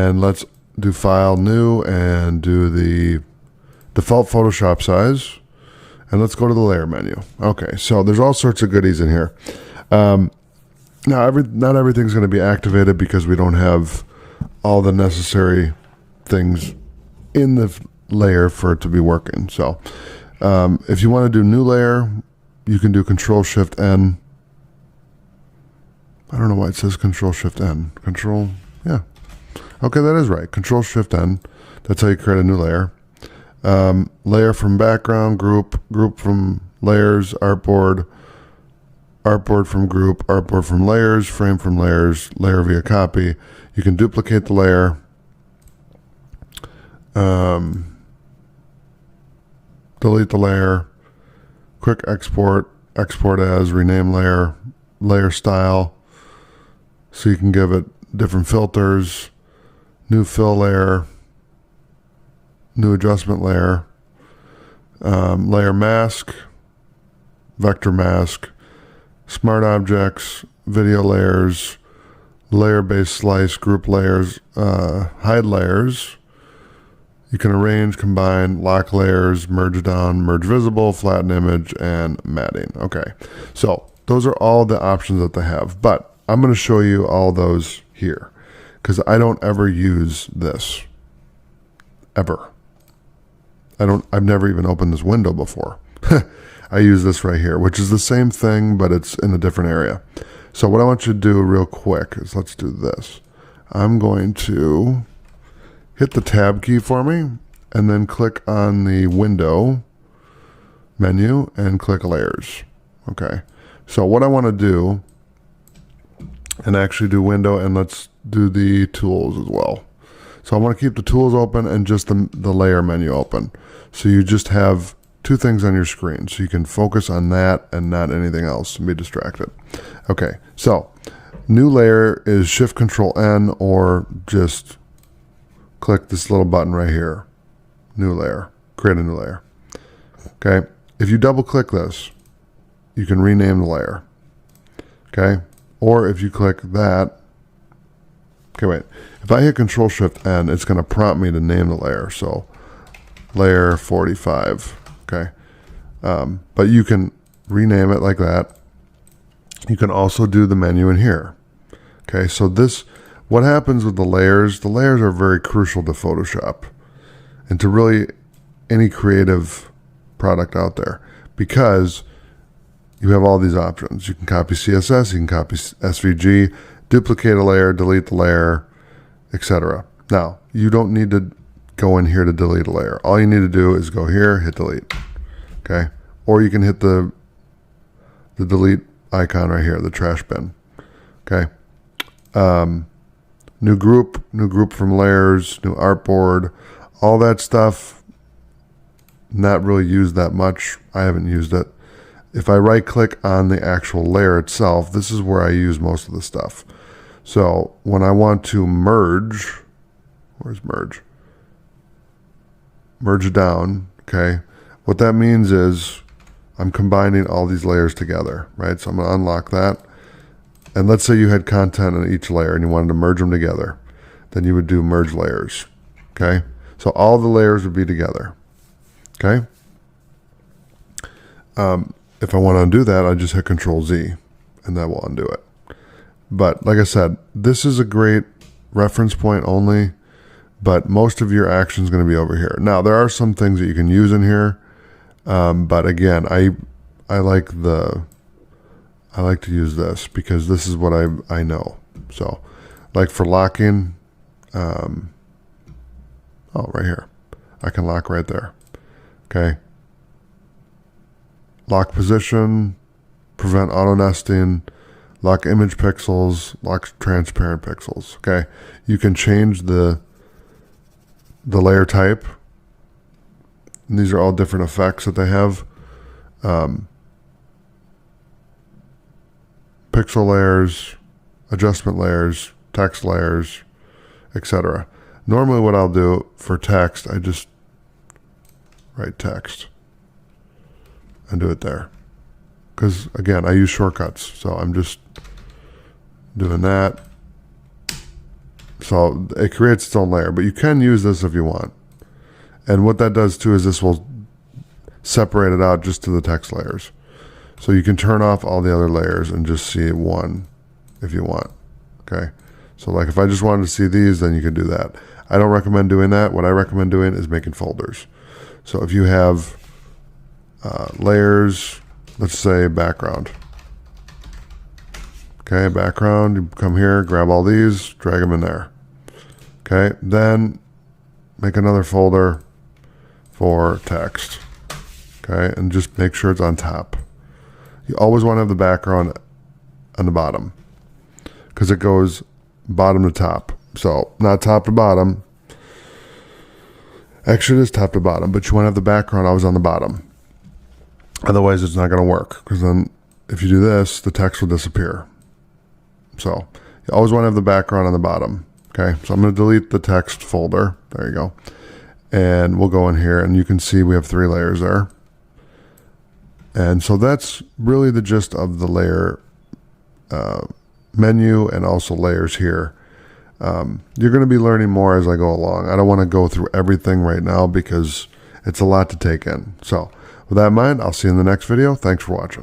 And let's do File, New, and do the default Photoshop size. And let's go to the layer menu. Okay, so there's all sorts of goodies in here. Now, not everything's going to be activated because we don't have all the necessary things in the layer for it to be working. So if you want to do new layer, you can do Control-Shift-N. I don't know why it says Control-Shift-N. Yeah. Okay, that is right. Control-Shift-N. That's how you create a new layer. Layer from background, group from layers, artboard from group, artboard from layers, frame from layers, layer via copy. You can duplicate the layer. Delete the layer, quick export, export as, rename layer, layer style, so you can give it different filters, new fill layer, new adjustment layer, layer mask, vector mask, smart objects, video layers, layer-based slice, group layers, hide layers. You can arrange, combine, lock layers, merge down, merge visible, flatten image, and matting. Okay, so those are all the options that they have, but I'm going to show you all those here because I don't ever use this, ever. I've never even opened this window before. I use this right here, which is the same thing, but it's in a different area. So what I want you to do real quick is let's do this. I'm going to hit the tab key for me and then click on the window menu and click layers. Okay. So what I want to do, and actually do window, and let's do the tools as well. So I want to keep the tools open and just the layer menu open. So you just have two things on your screen. So you can focus on that and not anything else and be distracted. Okay. So new layer is Shift Control N, or just click this little button right here. New layer. Create a new layer. Okay. If you double click this, you can rename the layer. Okay. Or if you click that, okay, wait. If I hit Control-Shift-N, it's going to prompt me to name the layer. So layer 45. Okay. But you can rename it like that. You can also do the menu in here. Okay. So what happens with the layers are very crucial to Photoshop and to really any creative product out there, because you have all these options. You can copy CSS, you can copy SVG, duplicate a layer, delete the layer, etc. Now, you don't need to go in here to delete a layer. All you need to do is go here, hit delete. Okay? Or you can hit the delete icon right here, the trash bin. Okay? New group from layers, new artboard, all that stuff, not really used that much. I haven't used it. If I right click on the actual layer itself, this is where I use most of the stuff. So when I want to merge, where's merge? Merge down, okay? What that means is I'm combining all these layers together, right? So I'm going to unlock that. And let's say you had content in each layer and you wanted to merge them together. Then you would do merge layers, okay? So all the layers would be together, okay? If I want to undo that, I just hit Control Z and that will undo it. But like I said, this is a great reference point only, but most of your action is going to be over here. Now, there are some things that you can use in here, but again, I like to use this because this is what I know. So, like for locking, oh, right here, I can lock right there. Okay. Lock position, prevent auto nesting, lock image pixels, lock transparent pixels. Okay. You can change the layer type. And these are all different effects that they have. Pixel layers, adjustment layers, text layers, etc. Normally what I'll do for text, I just write text and do it there. Because again, I use shortcuts. So I'm just doing that. So it creates its own layer, but you can use this if you want. And what that does too is this will separate it out just to the text layers. So you can turn off all the other layers and just see one if you want. Okay. So like if I just wanted to see these, then you can do that. I don't recommend doing that. What I recommend doing is making folders. So if you have layers, let's say background. Okay, background, you come here, grab all these, drag them in there. Okay, then make another folder for text. Okay, and just make sure it's on top. You always want to have the background on the bottom because it goes bottom to top. So not top to bottom. Actually, it is top to bottom, but you want to have the background always on the bottom. Otherwise, it's not going to work because then if you do this, the text will disappear. So you always want to have the background on the bottom. Okay, so I'm going to delete the text folder. There you go. And we'll go in here and you can see we have 3 layers there. And so that's really the gist of the layer menu and also layers here. You're going to be learning more as I go along. I don't want to go through everything right now because it's a lot to take in. So with that in mind, I'll see you in the next video. Thanks for watching.